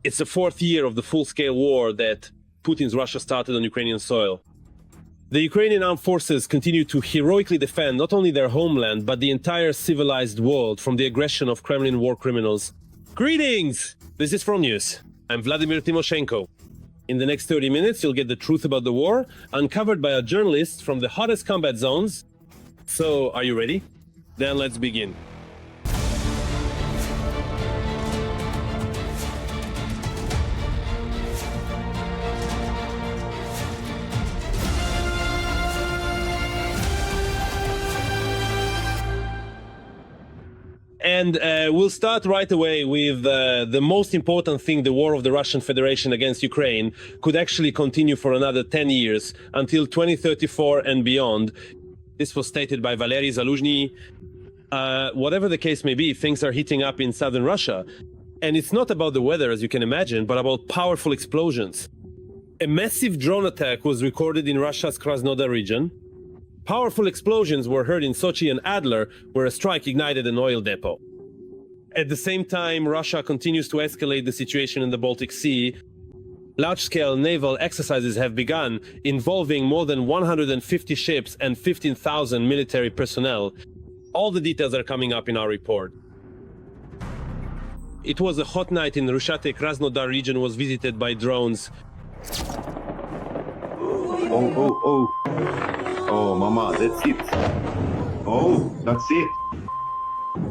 It's the fourth year of the full-scale war that Putin's Russia started on Ukrainian soil. The Ukrainian armed forces continue to heroically defend not only their homeland, but the entire civilized world from the aggression of Kremlin war criminals. Greetings! This is From News. I'm Vladimir Timoshenko. In the next 30 minutes, you'll get the truth about the war, uncovered by a journalist from the hottest combat zones. So, are you ready? Then let's begin. And we'll start right away with the most important thing: the war of the Russian Federation against Ukraine could actually continue for another 10 years, until 2034 and beyond. This was stated by Valery Zaluzhny. Whatever the case may be, things are heating up in southern Russia. And it's not about the weather, as you can imagine, but about powerful explosions. A massive drone attack was recorded in Russia's Krasnodar region. Powerful explosions were heard in Sochi and Adler, where a strike ignited an oil depot. At the same time, Russia continues to escalate the situation in the Baltic Sea. Large-scale naval exercises have begun, involving more than 150 ships and 15,000 military personnel. All the details are coming up in our report. It was a hot night in Rushate. Krasnodar region was visited by drones. Oh, mama, that's it. Oh, that's it.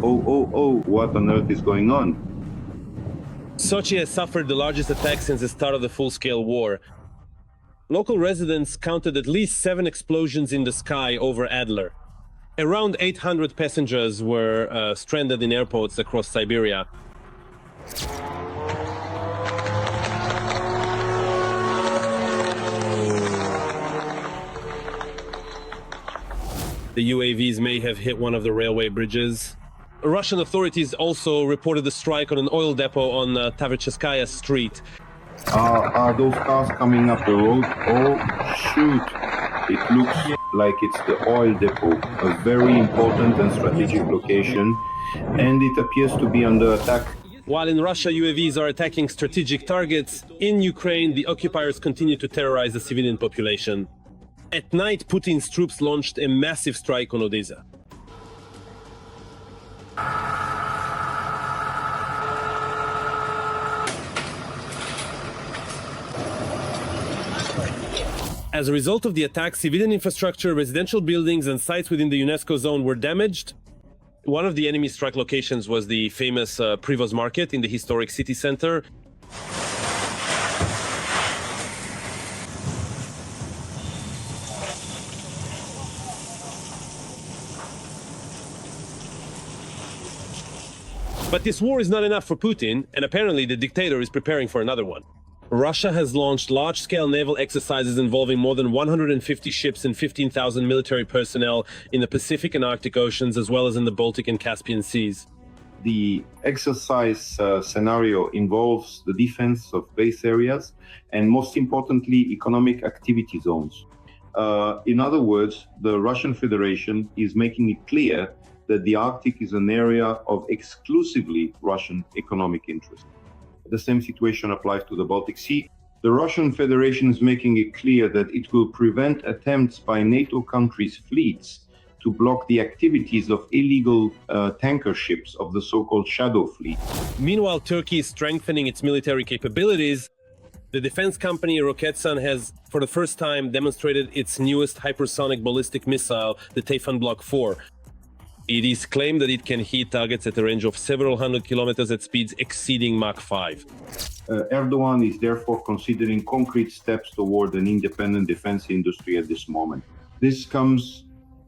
Oh, what on earth is going on? Sochi has suffered the largest attack since the start of the full-scale war. Local residents counted at least 7 explosions in the sky over Adler. Around 800 passengers were stranded in airports across Siberia. The UAVs may have hit one of the railway bridges. Russian authorities also reported a strike on an oil depot on Tavercheskaya Street. Are those cars coming up the road? Oh, shoot. It looks like it's the oil depot, a very important and strategic location, and it appears to be under attack. While in Russia, UAVs are attacking strategic targets, in Ukraine, the occupiers continue to terrorize the civilian population. At night, Putin's troops launched a massive strike on Odessa. As a result of the attack, civilian infrastructure, residential buildings, and sites within the UNESCO zone were damaged. One of the enemy strike locations was the famous Privoz market in the historic city center. But this war is not enough for Putin, and apparently the dictator is preparing for another one. Russia has launched large-scale naval exercises involving more than 150 ships and 15,000 military personnel in the Pacific and Arctic Oceans, as well as in the Baltic and Caspian Seas. The exercise scenario involves the defense of base areas and, most importantly, economic activity zones. In other words, the Russian Federation is making it clear that the Arctic is an area of exclusively Russian economic interest. The same situation applies to the Baltic Sea. The Russian Federation is making it clear that it will prevent attempts by NATO countries' fleets to block the activities of illegal tanker ships of the so-called Shadow Fleet. Meanwhile, Turkey is strengthening its military capabilities. The defense company Roketsan has, for the first time, demonstrated its newest hypersonic ballistic missile, the Tayfun Block 4. It is claimed that it can hit targets at a range of several hundred kilometers at speeds exceeding Mach 5. Erdogan is therefore considering concrete steps toward an independent defense industry at this moment. This comes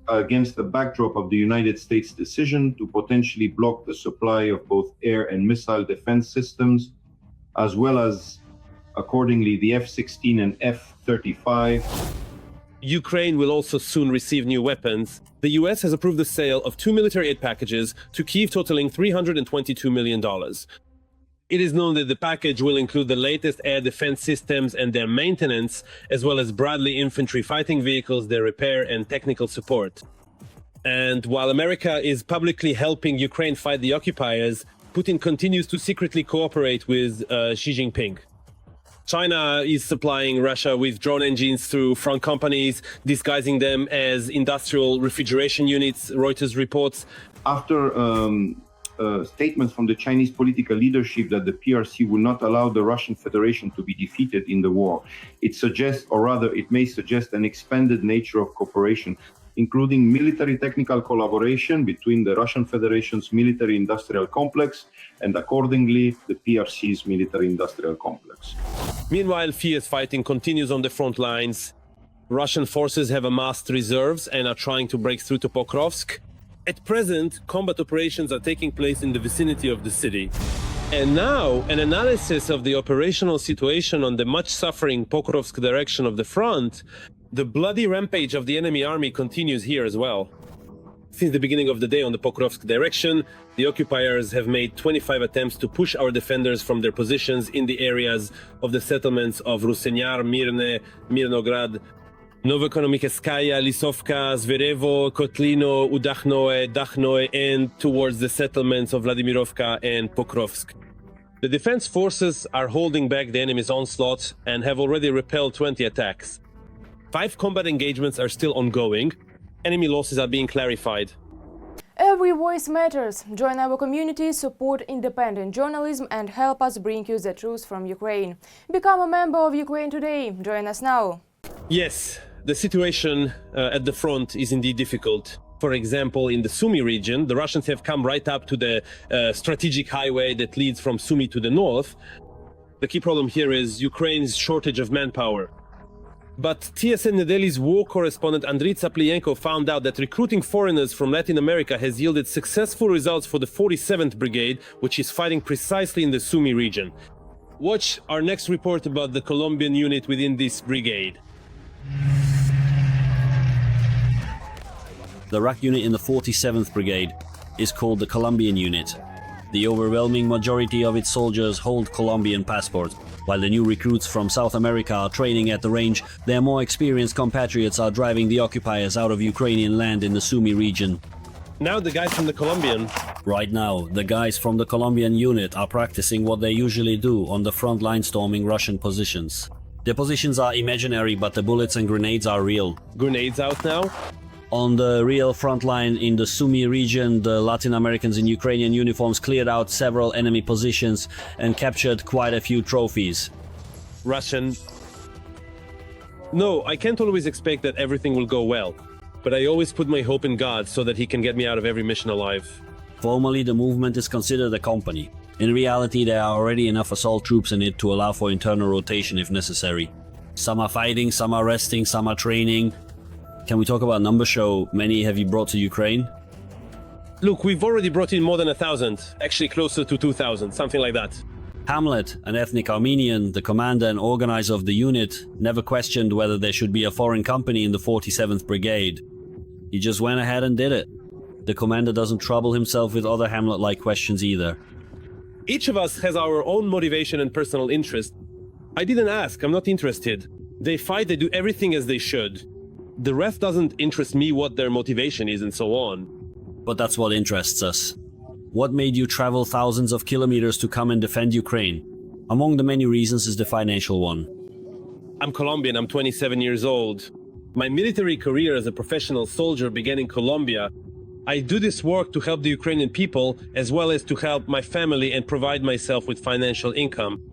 against the backdrop of the United States' decision to potentially block the supply of both air and missile defense systems, as well as, accordingly, the F-16 and F-35. Ukraine will also soon receive new weapons. The US has approved the sale of 2 military aid packages to Kyiv totaling $322 million. It is known that the package will include the latest air defense systems and their maintenance, as well as Bradley infantry fighting vehicles, their repair and technical support. And while America is publicly helping Ukraine fight the occupiers, Putin continues to secretly cooperate with Xi Jinping. China is supplying Russia with drone engines through front companies, disguising them as industrial refrigeration units, Reuters reports. After statements from the Chinese political leadership that the PRC will not allow the Russian Federation to be defeated in the war, it suggests, or rather it may suggest, an expanded nature of cooperation, including military technical collaboration between the Russian Federation's military-industrial complex and accordingly the PRC's military-industrial complex. Meanwhile, fierce fighting continues on the front lines. Russian forces have amassed reserves and are trying to break through to Pokrovsk. At present, combat operations are taking place in the vicinity of the city. And now, an analysis of the operational situation on the much-suffering Pokrovsk direction of the front. The bloody rampage of the enemy army continues here as well. Since the beginning of the day on the Pokrovsk direction, the occupiers have made 25 attempts to push our defenders from their positions in the areas of the settlements of Rusenyar, Mirne, Mirnograd, Novoekonomikeskaya, Lisovka, Zverevo, Kotlino, Udachnoe, Dachnoe, and towards the settlements of Vladimirovka and Pokrovsk. The defense forces are holding back the enemy's onslaught and have already repelled 20 attacks. 5 combat engagements are still ongoing. Enemy losses are being clarified. Every voice matters. Join our community, support independent journalism and help us bring you the truth from Ukraine. Become a member of Ukraine Today. Join us now. Yes, the situation at the front is indeed difficult. For example, in the Sumy region, the Russians have come right up to the strategic highway that leads from Sumy to the north. The key problem here is Ukraine's shortage of manpower. But TSN Nedely's war correspondent Andriy Tsaplienko found out that recruiting foreigners from Latin America has yielded successful results for the 47th Brigade, which is fighting precisely in the Sumy region. Watch our next report about the Colombian unit within this brigade. The RAK unit in the 47th Brigade is called the Colombian unit. The overwhelming majority of its soldiers hold Colombian passports. While the new recruits from South America are training at the range, their more experienced compatriots are driving the occupiers out of Ukrainian land in the Sumy region. Now the guys from the Colombian. Right now, the guys from the Colombian unit are practicing what they usually do on the front line, storming Russian positions. The positions are imaginary, but the bullets and grenades are real. Grenades out now? On the real front line in the Sumy region, the Latin Americans in Ukrainian uniforms cleared out several enemy positions and captured quite a few trophies. Russian. No, I can't always expect that everything will go well, but I always put my hope in God so that he can get me out of every mission alive. Formally, the movement is considered a company. In reality, there are already enough assault troops in it to allow for internal rotation if necessary. Some are fighting, some are resting, some are training. Can we talk about numbers? Show many have you brought to Ukraine? Look, we've already brought in more than 1,000, actually closer to 2,000, something like that. Hamlet, an ethnic Armenian, the commander and organizer of the unit, never questioned whether there should be a foreign company in the 47th Brigade. He just went ahead and did it. The commander doesn't trouble himself with other Hamlet-like questions either. Each of us has our own motivation and personal interest. I didn't ask, I'm not interested. They fight, they do everything as they should. The rest doesn't interest me what their motivation is and so on. But that's what interests us. What made you travel thousands of kilometers to come and defend Ukraine? Among the many reasons is the financial one. I'm Colombian, I'm 27 years old. My military career as a professional soldier began in Colombia. I do this work to help the Ukrainian people as well as to help my family and provide myself with financial income.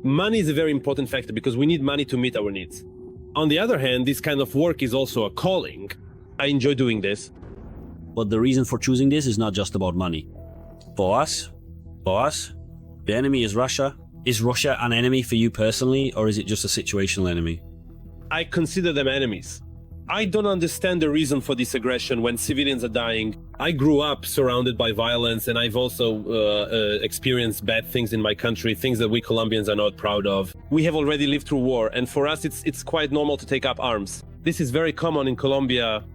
Money is a very important factor because we need money to meet our needs. On the other hand, this kind of work is also a calling. I enjoy doing this. But the reason for choosing this is not just about money. For us, the enemy is Russia. Is Russia an enemy for you personally, or is it just a situational enemy? I consider them enemies. I don't understand the reason for this aggression when civilians are dying. I grew up surrounded by violence, and I've also experienced bad things in my country, things that we Colombians are not proud of. We have already lived through war, and for us it's quite normal to take up arms. This is very common in Colombia.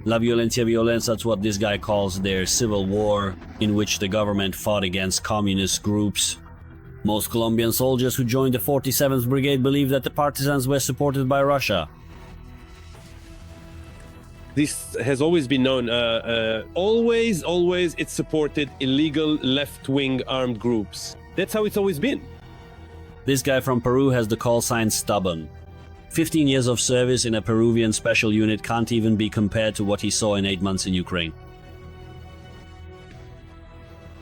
La violencia violencia, that's what this guy calls their civil war, in which the government fought against communist groups. Most Colombian soldiers who joined the 47th Brigade believe that the partisans were supported by Russia. This has always been known. Always, it supported illegal left-wing armed groups. That's how it's always been. This guy from Peru has the call sign Stubborn. 15 years of service in a Peruvian special unit can't even be compared to what he saw in 8 months in Ukraine.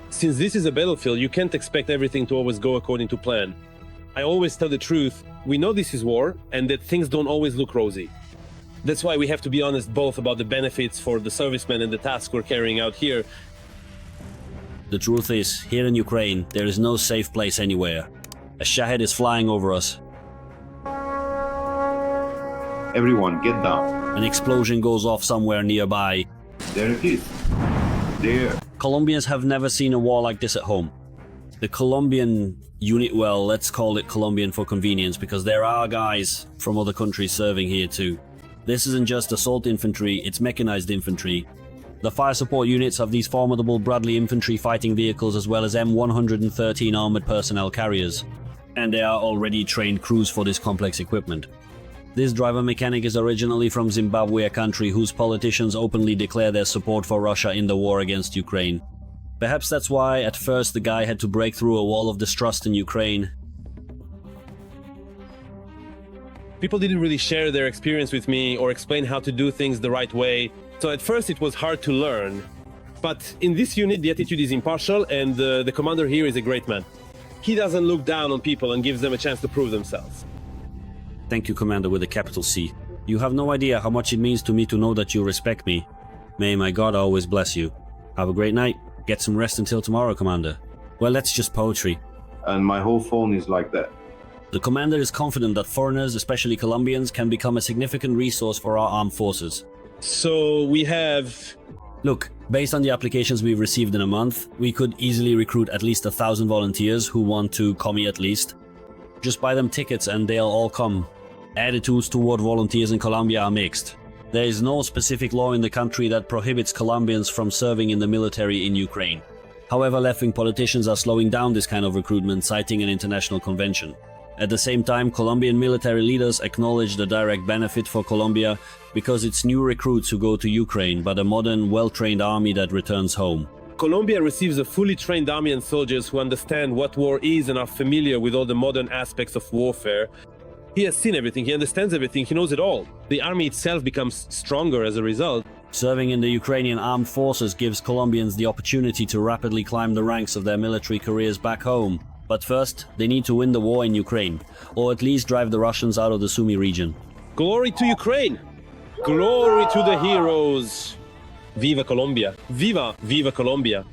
Since this is a battlefield, you can't expect everything to always go according to plan. I always tell the truth. We know this is war and that things don't always look rosy. That's why we have to be honest both about the benefits for the servicemen and the task we're carrying out here. The truth is, here in Ukraine, there is no safe place anywhere. A Shahed is flying over us. Everyone, get down. An explosion goes off somewhere nearby. There it is. There. Colombians have never seen a war like this at home. The Colombian unit, well, let's call it Colombian for convenience, because there are guys from other countries serving here too. This isn't just assault infantry, it's mechanized infantry. The fire support units have these formidable Bradley infantry fighting vehicles as well as M113 armored personnel carriers. And they are already trained crews for this complex equipment. This driver mechanic is originally from Zimbabwe, a country whose politicians openly declare their support for Russia in the war against Ukraine. Perhaps that's why at first the guy had to break through a wall of distrust in Ukraine. People didn't really share their experience with me or explain how to do things the right way. So at first it was hard to learn. But in this unit the attitude is impartial and the commander here is a great man. He doesn't look down on people and gives them a chance to prove themselves. Thank you, Commander, with a capital C. You have no idea how much it means to me to know that you respect me. May my God always bless you. Have a great night. Get some rest until tomorrow, Commander. Well, that's just poetry. And my whole phone is like that. The Commander is confident that foreigners, especially Colombians, can become a significant resource for our armed forces. So we have... Look, based on the applications we've received in a month, we could easily recruit at least 1,000 volunteers who want to commie at least. Just buy them tickets and they'll all come. Attitudes toward volunteers in Colombia are mixed. There is no specific law in the country that prohibits Colombians from serving in the military in Ukraine. However, left-wing politicians are slowing down this kind of recruitment, citing an international convention. At the same time, Colombian military leaders acknowledge the direct benefit for Colombia because it's new recruits who go to Ukraine, but a modern, well-trained army that returns home. Colombia receives a fully trained army and soldiers who understand what war is and are familiar with all the modern aspects of warfare. He has seen everything, he understands everything, he knows it all. The army itself becomes stronger as a result. Serving in the Ukrainian armed forces gives Colombians the opportunity to rapidly climb the ranks of their military careers back home. But first, they need to win the war in Ukraine, or at least drive the Russians out of the Sumy region. Glory to Ukraine! Glory to the heroes! Viva Colombia! Viva Colombia!